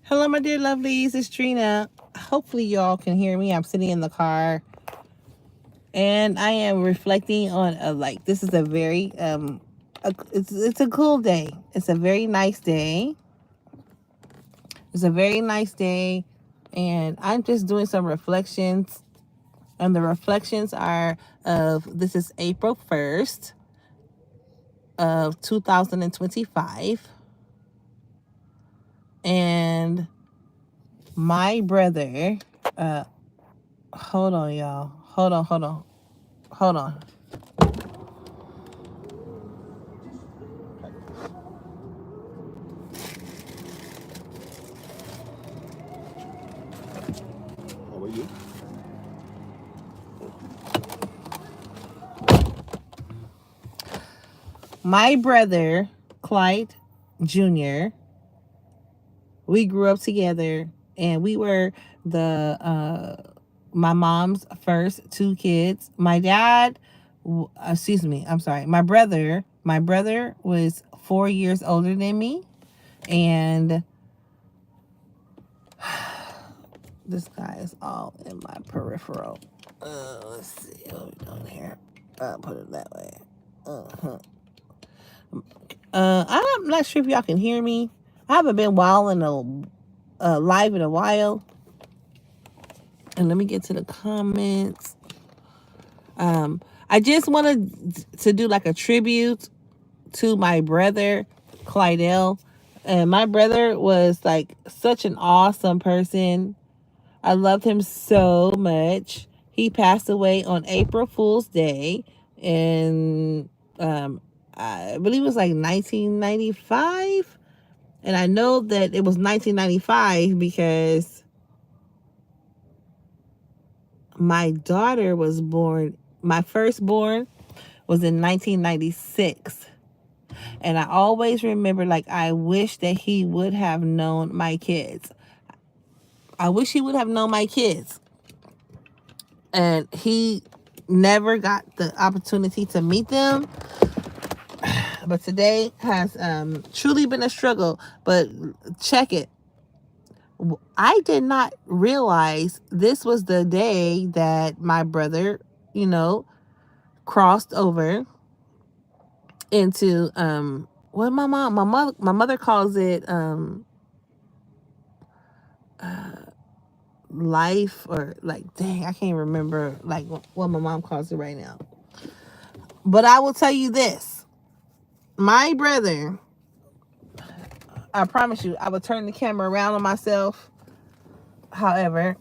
Hello, my dear lovelies. It's Trina. Hopefully, y'all can hear me. I'm sitting in the car and I am reflecting on this is a very it's a cool day. It's a very nice day. It's a very nice day, and I'm just doing some reflections. And the reflections are of this is April 1st of 2025, and my brother. Uh, hold on, y'all. Hold on. How are you? My brother, Clyde Jr., we grew up together, and we were my mom's first two kids. My dad, excuse me, I'm sorry. My brother was 4 years older than me, and this guy is all in my peripheral. Let's see what we're doing here. I'll put it that way. Uh-huh. I'm not sure if y'all can hear me. I haven't been live in a while. And let me get to the comments. I just wanted to do like a tribute to my brother, Clydell. And my brother was like such an awesome person. I loved him so much. He passed away on April Fool's Day, and I believe it was like 1995. And I know that it was 1995 because my daughter was born, my firstborn was in 1996. And I always remember, like, I wish that he would have known my kids. I wish he would have known my kids. And he never got the opportunity to meet them. But today has truly been a struggle. But check it. I did not realize this was the day that my brother, crossed over into what my mother calls it life, or like, dang, I can't remember like what my mom calls it right now. But I will tell you this. My brother, I promise you, I will turn the camera around on myself. However,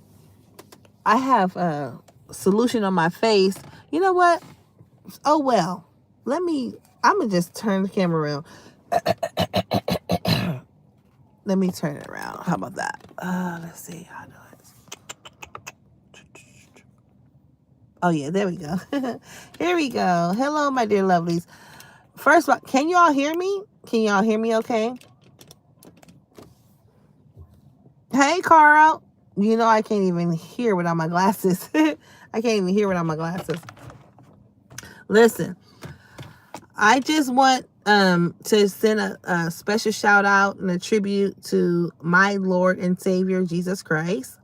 I have a solution on my face. You know what? Oh, well, I'm going to just turn the camera around. Let me turn it around. How about that? Let's see how to do it. Oh, yeah, there we go. Here we go. Hello, my dear lovelies. First of all, can you all hear me? Can y'all hear me okay? Hey, Carl. You know I can't even hear without my glasses. I can't even hear without my glasses. Listen, I just want to send a special shout out and a tribute to my Lord and Savior, Jesus Christ.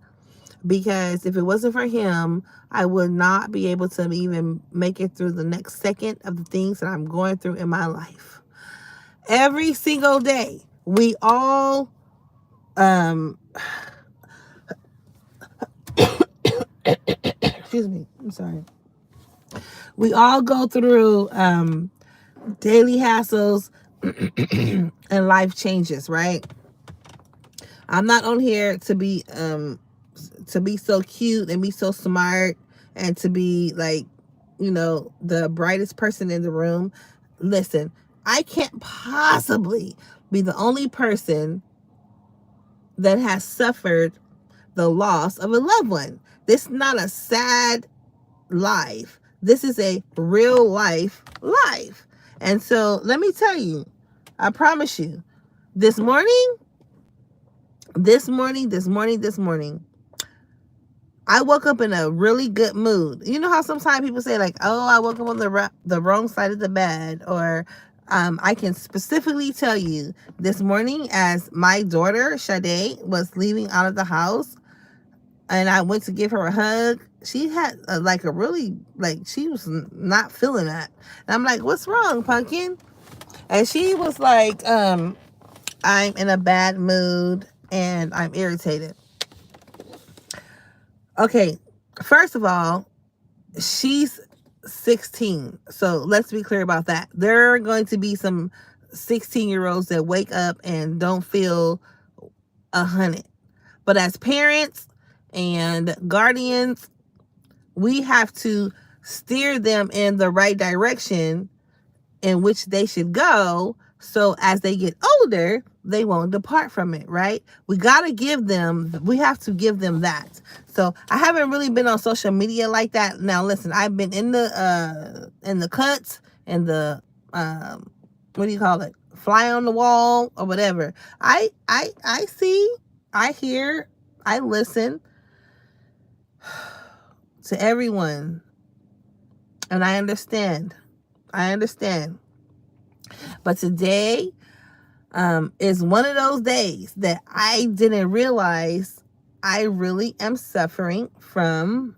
Because if it wasn't for him, I would not be able to even make it through the next second of the things that I'm going through in my life. Every single day, we all excuse me, I'm sorry. We all go through daily hassles and life changes, right? I'm not on here to be so cute and be so smart and to be like, the brightest person in the room. Listen, I can't possibly be the only person that has suffered the loss of a loved one. This is not a sad life. This is a real life. And so let me tell you, I promise you, this morning, I woke up in a really good mood. You know how sometimes people say like, oh, I woke up on the wrong side of the bed, or I can specifically tell you this morning as my daughter, Sade, was leaving out of the house and I went to give her a hug, she had like a really, like, she was not feeling that. And I'm like, what's wrong, Pumpkin? And she was like, I'm in a bad mood and I'm irritated. Okay, first of all, she's 16. So let's be clear about that. There are going to be some 16-year-olds that wake up and don't feel 100. But as parents and guardians, we have to steer them in the right direction in which they should go, so as they get older, they won't depart from it, right? We have to give them that. So I haven't really been on social media like that. Now listen, I've been in the cuts and the what do you call it? Fly on the wall or whatever. I see, I hear, I listen to everyone, and I understand. But today is one of those days that I didn't realize I really am suffering from,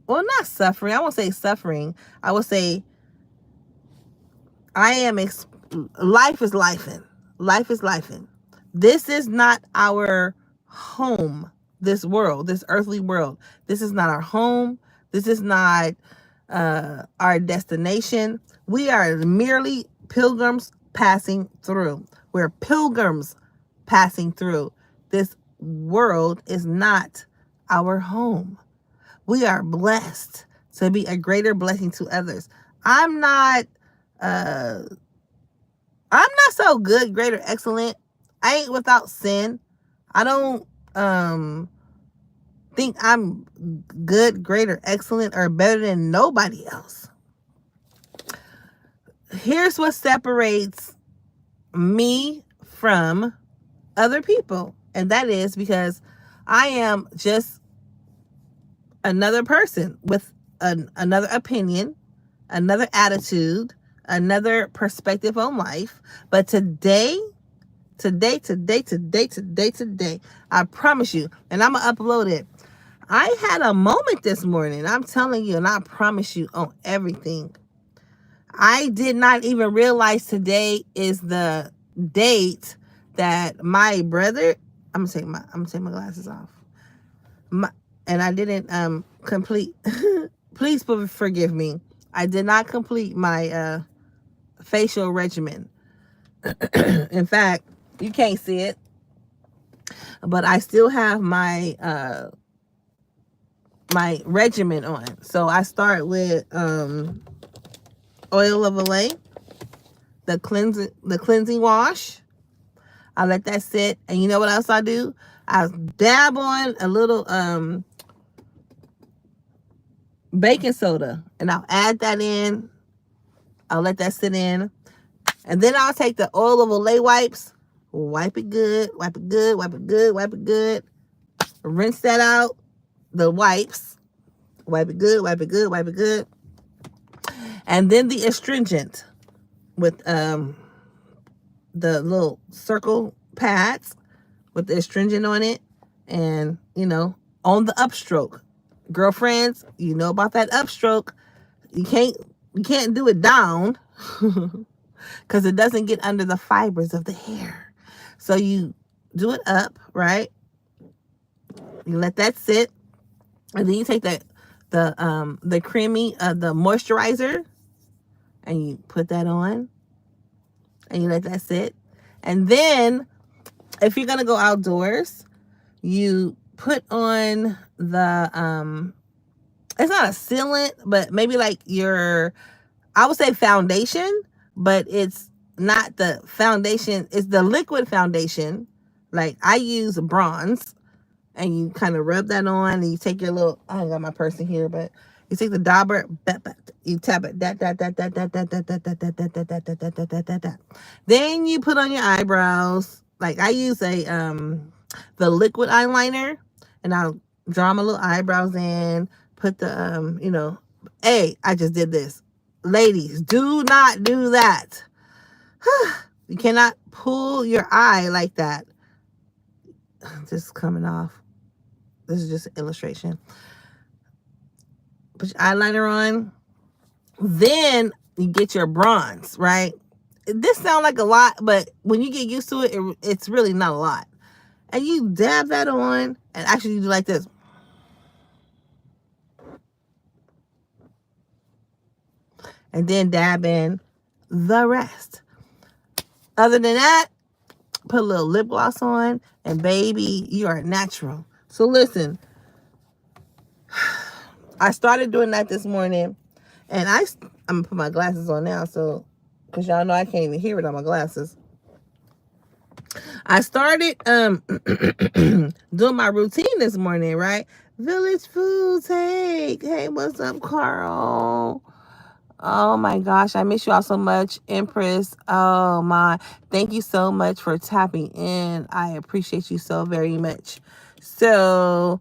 well, not suffering. I won't say suffering. I would say I am, life is lifing. Life is lifing. This is not our home, this world, this earthly world. This is not our home. This is not our destination. We are merely pilgrims passing through. We're pilgrims passing through. This world is not our home. We are blessed to be a greater blessing to others. I'm not so good, greater, excellent. I ain't without sin. I don't think I'm good, greater, excellent, or better than nobody else. Here's what separates me from other people, and that is because I am just another person with another opinion, another attitude, another perspective on life. But today, I promise you, and I'm gonna upload it. I had a moment this morning, I'm telling you, and I promise you on everything. I did not even realize today is the date that my brother, I'm gonna take my glasses off. And I didn't complete please forgive me. I did not complete my facial regimen. In fact, you can't see it, but I still have my my regimen on. So I start with oil of Olay, the cleansing wash. I let that sit, and you know what else I do? I dab on a little baking soda, and I'll add that in. I'll let that sit in, and then I'll take the oil of Olay wipes, wipe it good, rinse that out. The wipes, wipe it good, and then the astringent with the little circle pads with the astringent on it, and on the upstroke. Girlfriends, you know about that upstroke. You can't do it down because it doesn't get under the fibers of the hair. So you do it up, right? You let that sit, and then you take the creamy the moisturizer, and you put that on, and you let that sit. And then if you're gonna go outdoors, you put on the it's not a sealant, but maybe like I would say foundation, but it's not the foundation, it's the liquid foundation. Like I use bronze, and you kind of rub that on, and you take your little, I ain't got my purse in here, but you take the dauber, you tap it, then you put on your eyebrows. Like I use the liquid eyeliner, and I'll draw my little eyebrows in, put the I just did this. Ladies, do not do that. You cannot pull your eye like that. Just coming off. This is just an illustration. Put your eyeliner on. Then you get your bronze, right? This sounds like a lot, but when you get used to it, it's really not a lot. And you dab that on, and actually you do like this. And then dab in the rest. Other than that, put a little lip gloss on, and baby, you are natural. So listen, I started doing that this morning, and I'm gonna put my glasses on now, so because y'all know I can't even hear without my glasses. I started doing my routine this morning, right? Village Foods, hey, what's up, Carl? Oh my gosh, I miss you all so much. Empress, oh my, thank you so much for tapping in. I appreciate you so very much. So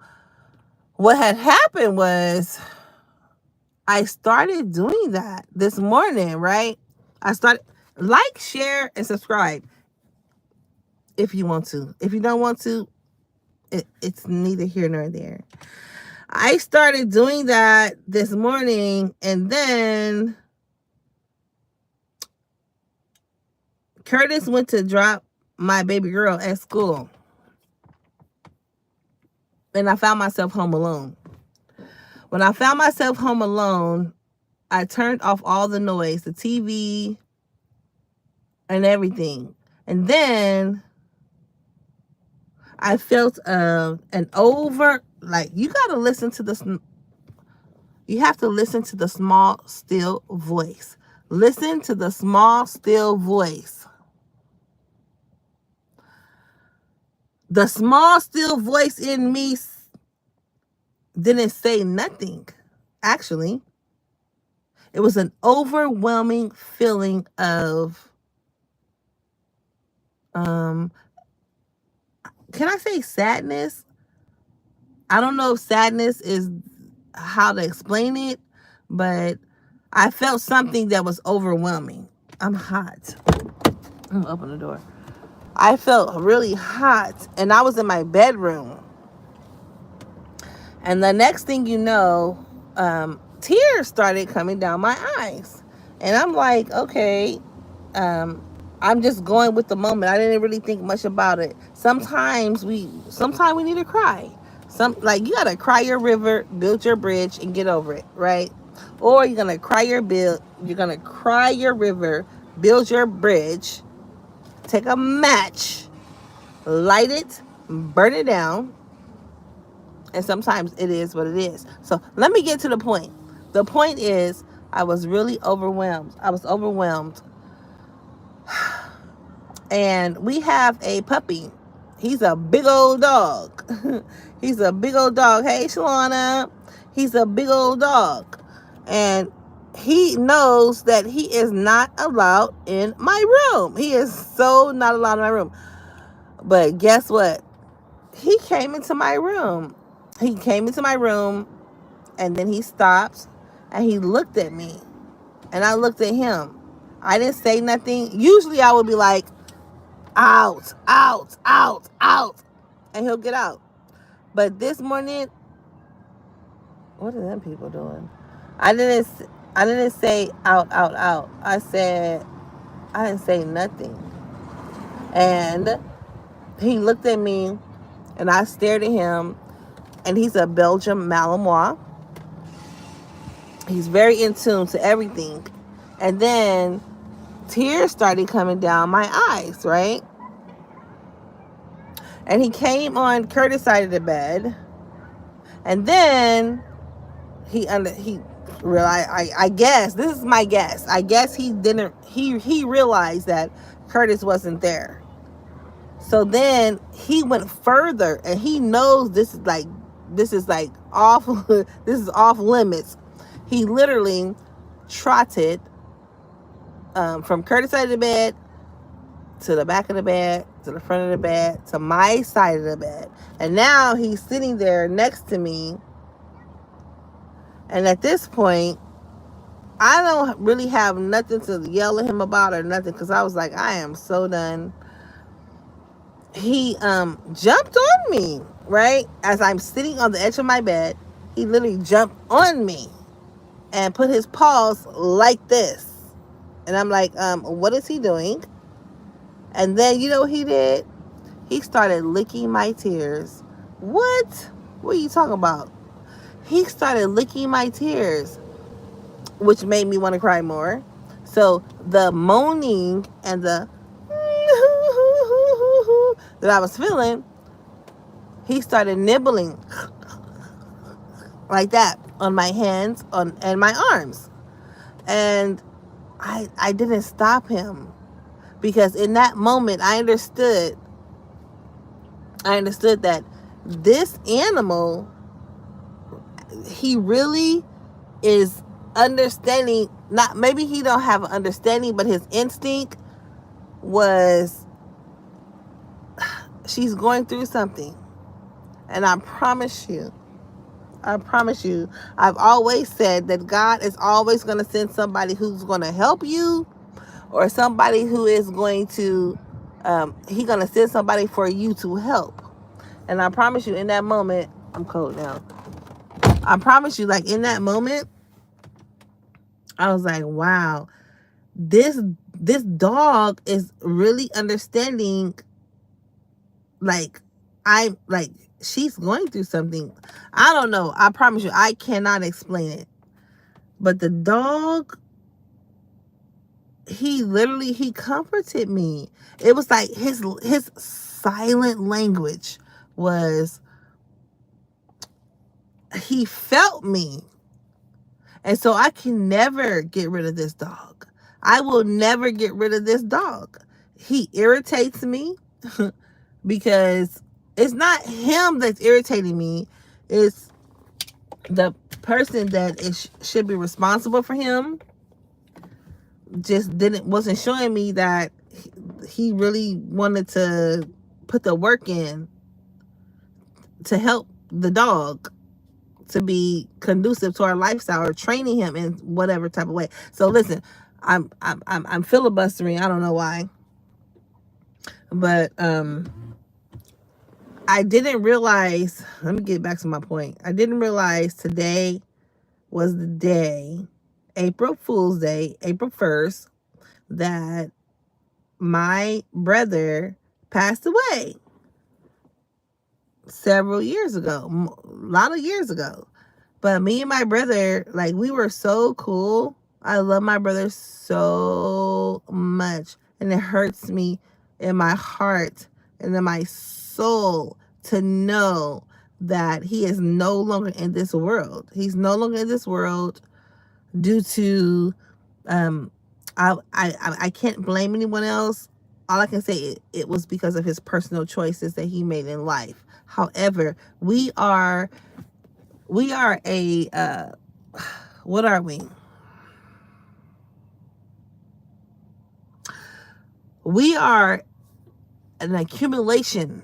what had happened was I started doing that this morning, right? I started, like, share, and subscribe if you want to. If you don't want to, it's neither here nor there. I started doing that this morning, and then Curtis went to drop my baby girl at school. And I found myself home alone. When I found myself home alone, I turned off all the noise, the TV and everything. And then I felt an over, like, you got to listen to this. You have to listen to the small, still voice. Listen to the small, still voice. The small, still voice in me didn't say nothing, actually. It was an overwhelming feeling of, can I say sadness? I don't know if sadness is how to explain it, but I felt something that was overwhelming. I'm hot. I'm gonna open the door. I felt really hot, and I was in my bedroom. And the next thing you know, tears started coming down my eyes. And I'm like, okay, I'm just going with the moment. I didn't really think much about it. Sometimes we need to cry. You gotta cry your river, build your bridge, and get over it, right? Or you're gonna cry your river, build your bridge, take a match, light it, burn it down. And sometimes it is what it is. So let me get to the point. The point is, I was really overwhelmed. And we have a puppy. He's a big old dog. He's a big old dog. Hey, Shalana. He's a big old dog. And he knows that he is not allowed in my room. He is so not allowed in my room. But guess what? He came into my room. And then he stopped and he looked at me. And I looked at him. I didn't say nothing. Usually I would be like, out. And he'll get out. But this morning, what are them people doing? I didn't say out. I didn't say nothing. And he looked at me and I stared at him. And he's a Belgian Malinois. He's very in tune to everything. And then tears started coming down my eyes, right? And he came on Curtis' side of the bed. And then he realized, I guess, this is my guess. I guess he realized that Curtis wasn't there. So then he went further, and he knows this is off this is off limits. He literally trotted from Curtis' side of the bed to the back of the bed, to the front of the bed, to my side of the bed. And now he's sitting there next to me. And at this point, I don't really have nothing to yell at him about or nothing, because I was like, I am so done. He jumped on me, right? As I'm sitting on the edge of my bed, he literally jumped on me and put his paws like this. And I'm like, what is he doing? And then, you know what he did? He started licking my tears. What? What are you talking about? He started licking my tears, which made me want to cry more. So the moaning and the that I was feeling, he started nibbling like that on my hands and my arms. And I didn't stop him, because in that moment I understood that this animal, he really is understanding. Not, maybe he don't have an understanding, but his instinct was, she's going through something. And I promise you, I've always said that God is always going to send somebody who's going to help you, or somebody who is going to, he's going to send somebody for you to help. And I promise you, in that moment, I'm cold now. I promise you, like, in that moment, I was like, wow, this dog is really understanding. Like, I'm like, she's going through something. I don't know. I promise you, I cannot explain it. But the dog, he comforted me. It was like his silent language was, he felt me. And so I can never get rid of this dog. I will never get rid of this dog. He irritates me because it's not him that's irritating me. It's the person that should be responsible for him just wasn't showing me that he really wanted to put the work in to help the dog to be conducive to our lifestyle, or training him in whatever type of way. So listen, I'm filibustering. I don't know why, but I didn't realize. Let me get back to my point. I didn't realize today was the day, April Fool's Day, April 1st, that my brother passed away several years ago, a lot of years ago. But me and my brother, like, we were so cool. I love my brother so much. And it hurts me in my heart and in my soul to know that he is no longer in this world. He's no longer in this world due to, I can't blame anyone else. All I can say, it was because of his personal choices that he made in life. However, we are a, what are we? We are an accumulation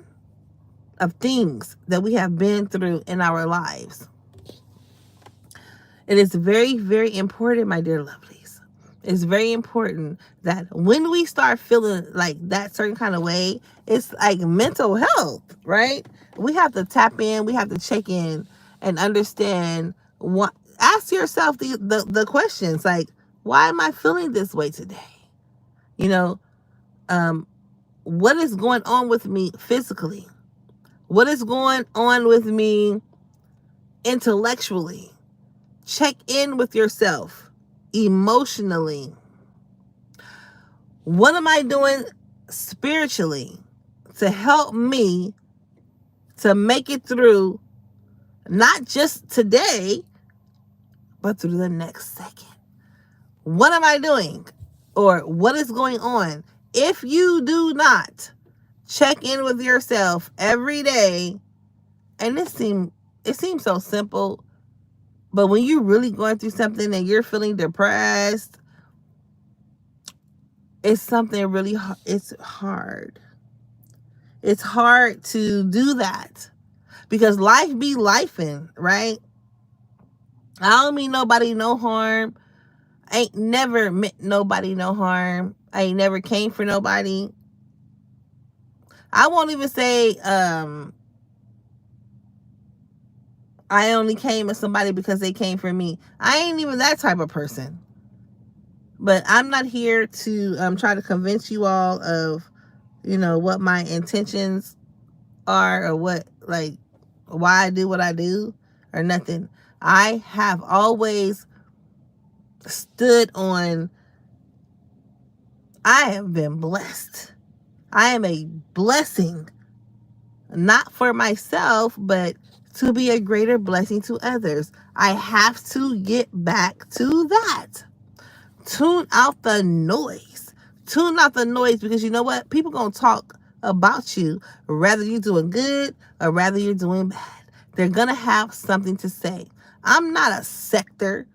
of things that we have been through in our lives. It is very, very important, my dear lovelies. It's very important that when we start feeling like that certain kind of way, it's like mental health, right? We have to tap in, we have to check in and understand what, ask yourself the questions like, why am I feeling this way today? You know, what is going on with me physically? What is going on with me intellectually? Check in with yourself emotionally. What am I doing spiritually to help me to make it through not just today, but through the next second? What am I doing? Or what is going on? If you do not check in with yourself every day, and it seems so simple, but when you're really going through something and you're feeling depressed, it's something really, it's hard. It's hard to do that because life be lifing, right? I don't mean nobody no harm. I ain't never meant nobody no harm. I ain't never came for nobody. I won't even say I only came at somebody because they came for me. I ain't even that type of person. But I'm not here to try to convince you all of, what my intentions are, or why I do what I do, or nothing. I have always stood on, I have been blessed. I am a blessing, not for myself, but to be a greater blessing to others. I have to get back to that. Tune out the noise. Tune out the noise, because you know what? People going to talk about you, whether you're doing good or whether you're doing bad. They're going to have something to say. I'm not a sector,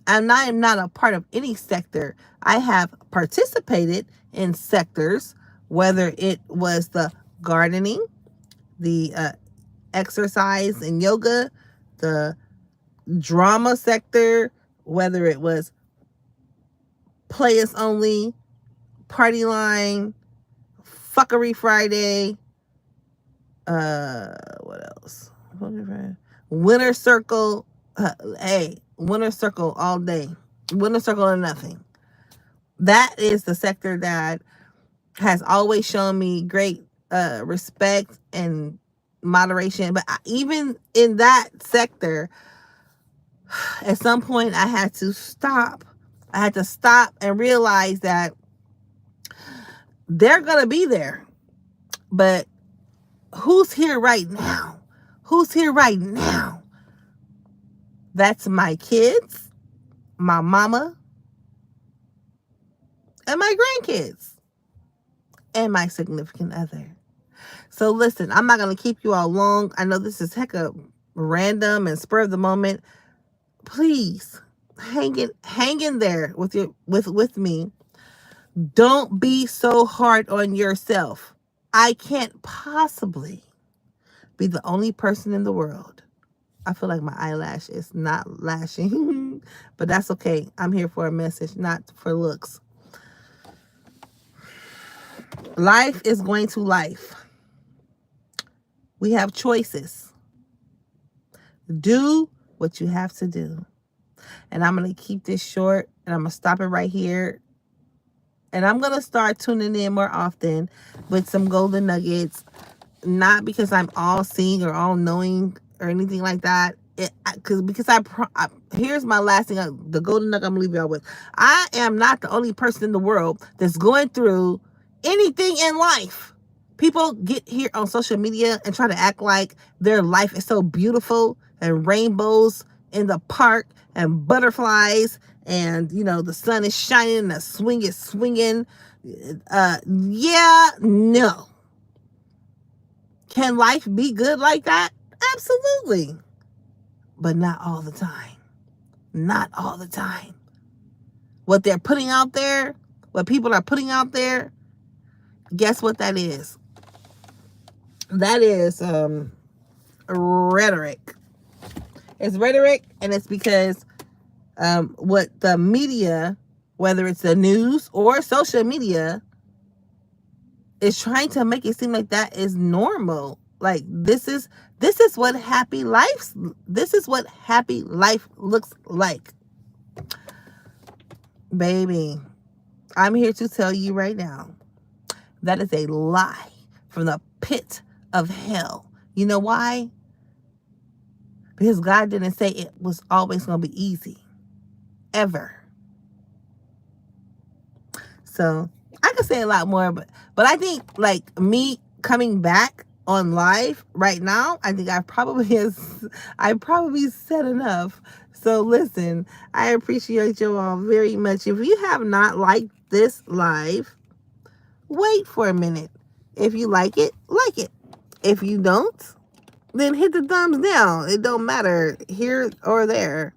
and I am not a part of any sector. I have participated in sectors, whether it was the gardening, the exercise and yoga, the drama sector, whether it was players only, party line, fuckery Friday, what else? Winter circle. Hey, winter circle all day. Winter circle or nothing. That is the sector that has always shown me great respect and moderation. But even in that sector, at some point I had to stop. I had to stop and realize that they're going to be there. But who's here right now? Who's here right now? That's my kids, my mama, and my grandkids, and my significant other. So listen, I'm not going to keep you all long. I know this is hecka random and spur of the moment. Please hang in there with me. Don't be so hard on yourself. I can't possibly be the only person in the world. I feel like my eyelash is not lashing, but that's okay. I'm here for a message, not for looks. Life is going to life. We have choices. Do what you have to do. And I'm going to keep this short, and I'm going to stop it right here. And I'm going to start tuning in more often with some golden nuggets. Not because I'm all seeing or all knowing or anything like that. Here's my last thing, the golden nugget I'm going to leave y'all with. I am not the only person in the world that's going through anything in life. People get here on social media and try to act like their life is so beautiful, and rainbows in the park and butterflies, and the sun is shining and the swing is swinging. No. Can life be good like that? Absolutely. But not all the time. Not all the time. What they're putting out there, what people are putting out there, guess what that is? That is rhetoric. It's rhetoric, and it's because what the media, whether it's the news or social media, is trying to make it seem like that is normal. Like this is what happy life looks like. Baby, I'm here to tell you right now, that is a lie from the pit of hell. You know why? Because God didn't say it was always going to be easy. Ever. So I could say a lot more, but I think like me coming back on live right now, I think I probably said enough. So listen, I appreciate you all very much. If you have not liked this live, wait for a minute. If you like it, like it. If you don't, then hit the thumbs down. It don't matter here or there.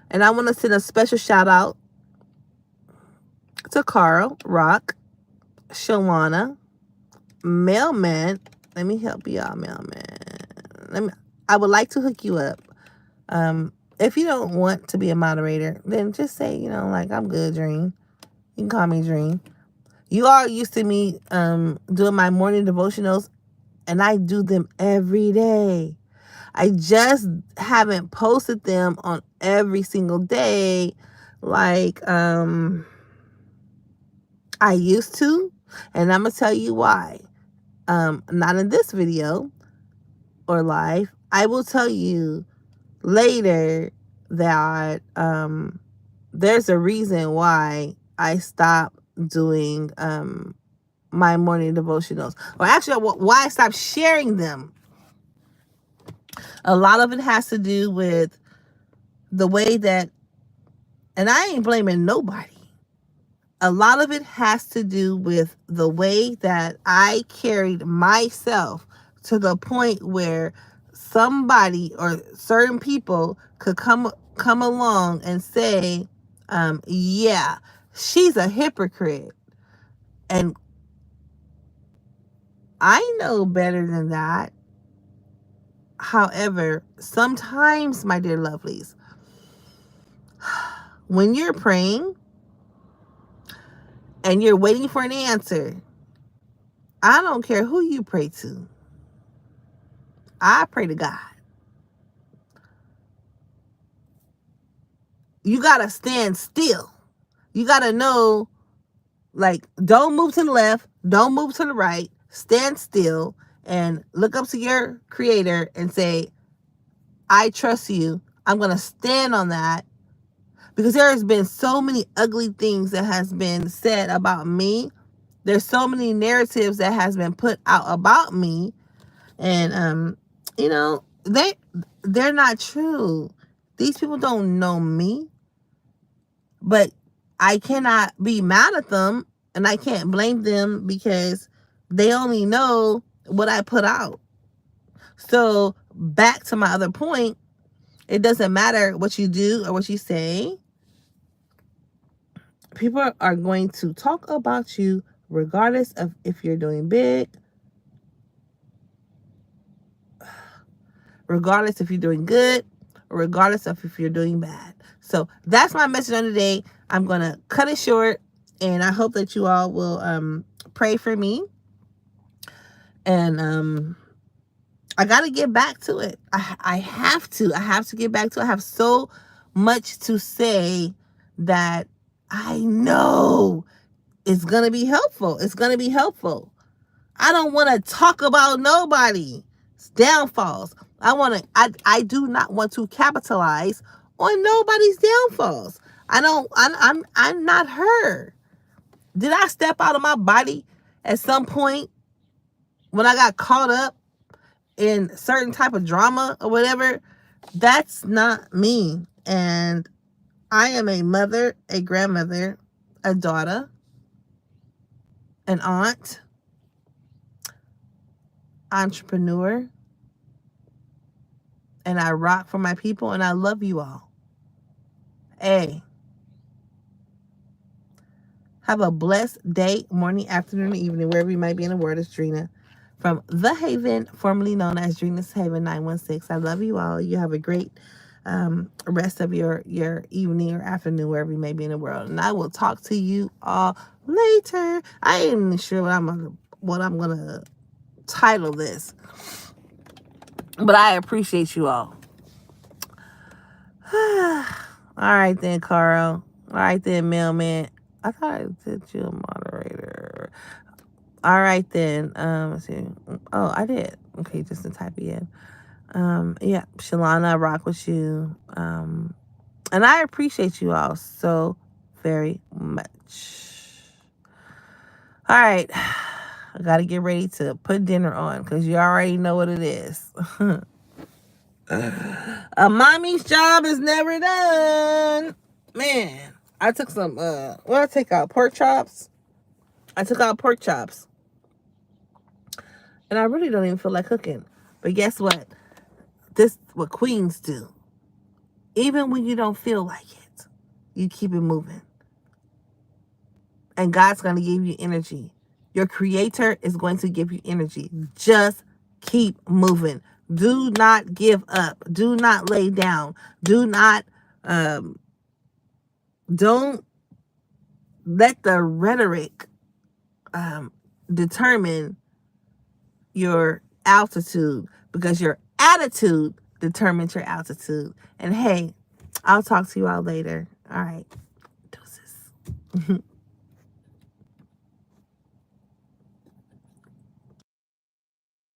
And I want to send a special shout out to Carl, Rock, Shawana, Mailman. Let me help you out, Mailman. I would like to hook you up. if you don't want to be a moderator, then just say, like, I'm good, Dream. You can call me Dream. You all used to me doing my morning devotionals, and I do them every day. I just haven't posted them on every single day like I used to. And I'm going to tell you why. Not in this video or live. I will tell you later that there's a reason why I stopped doing my morning devotionals. Or actually, why I stopped sharing them. A lot of it has to do with the way that, and I ain't blaming nobody. A lot of it has to do with the way that I carried myself to the point where somebody or certain people could come along and say, yeah, she's a hypocrite. And I know better than that. However, sometimes, my dear lovelies, when you're praying and you're waiting for an answer, I don't care who you pray to. I pray to God. You got to stand still. You got to know, like, don't move to the left, don't move to the right, stand still and look up to your creator and say, I trust you. I'm going to stand on that. Because there has been so many ugly things that has been said about me. There's so many narratives that has been put out about me. And, they're not true. These people don't know me. But I cannot be mad at them, and I can't blame them because they only know what I put out. So back to my other point, it doesn't matter what you do or what you say. People are going to talk about you regardless of if you're doing big, regardless if you're doing good, or regardless of if you're doing bad. So that's my message on today. I'm going to cut it short, and I hope that you all will pray for me. And I got to get back to it. I have to get back to it. I have so much to say that I know it's going to be helpful. It's going to be helpful. I don't want to talk about nobody's downfalls. I do not want to capitalize on nobody's downfalls. I'm not her. Did I step out of my body at some point when I got caught up in certain type of drama or whatever? That's not me. And I am a mother, a grandmother, a daughter, an aunt, entrepreneur, and I rock for my people, and I love you all. Hey, have a blessed day, morning, afternoon, evening, wherever you might be in the world. It's Drina from The Haven, formerly known as Drina's Haven 916. I love you all. You have a great rest of your evening or afternoon, wherever you may be in the world. And I will talk to you all later. I ain't even sure what I'm gonna title this, but I appreciate you all. All right then, Carl. All right then, mailman. I thought I did you a moderator. All right then. Let's see. Oh, I did. Okay, just to type it in. Yeah, Shalana, I rock with you. And I appreciate you all so very much. All right. I got to get ready to put dinner on because you already know what it is. A mommy's job is never done. Man, I took some, what did I take out? Pork chops? I took out pork chops. And I really don't even feel like cooking. But guess what? This is what queens do. Even when you don't feel like it, you keep it moving. And God's going to give you energy. Your creator is going to give you energy. Just keep moving. Do not give up. Do not lay down. Do not, don't let the rhetoric determine your altitude, because your attitude determines your altitude. And hey, I'll talk to you all later. All right. Deuces.